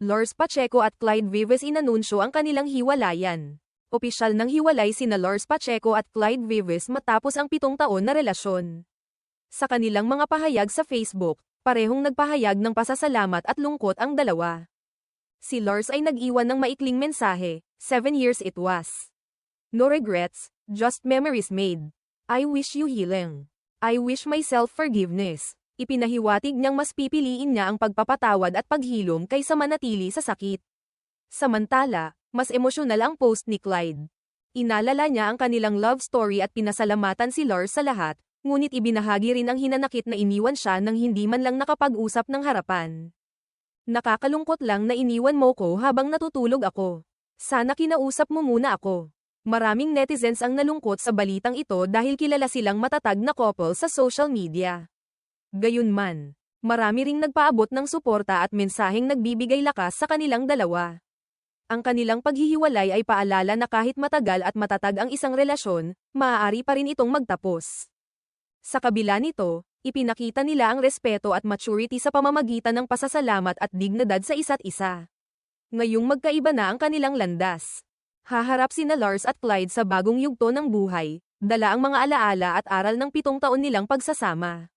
Lars Pacheco at Clyde Vives inanunsyo ang kanilang hiwalayan. Opisyal nang hiwalay sina Lars Pacheco at Clyde Vives matapos ang 7 taon na relasyon. Sa kanilang mga pahayag sa Facebook, parehong nagpahayag ng pasasalamat at lungkot ang dalawa. Si Lars ay nag-iwan ng maikling mensahe, 7 years it was. No regrets, just memories made. I wish you healing. I wish myself forgiveness. Ipinahiwatig niyang mas pipiliin niya ang pagpapatawad at paghilom kaysa manatili sa sakit. Samantala, mas emosyonal ang post ni Clyde. Inalala niya ang kanilang love story at pinasalamatan si Lars sa lahat, ngunit ibinahagi rin ang hinanakit na iniwan siya nang hindi man lang nakapag-usap ng harapan. Nakakalungkot lang na iniwan mo ko habang natutulog ako. Sana kinausap mo muna ako. Maraming netizens ang nalungkot sa balitang ito dahil kilala silang matatag na couple sa social media. Gayunman, marami ring nagpaabot ng suporta at mensaheng nagbibigay lakas sa kanilang dalawa. Ang kanilang paghihiwalay ay paalala na kahit matagal at matatag ang isang relasyon, maaari pa rin itong magtapos. Sa kabila nito, ipinakita nila ang respeto at maturity sa pamamagitan ng pasasalamat at dignidad sa isa't isa. Ngayong magkaiba na ang kanilang landas. Haharap sina Lars at Clyde sa bagong yugto ng buhay, dala ang mga alaala at aral ng 7 taon nilang pagsasama.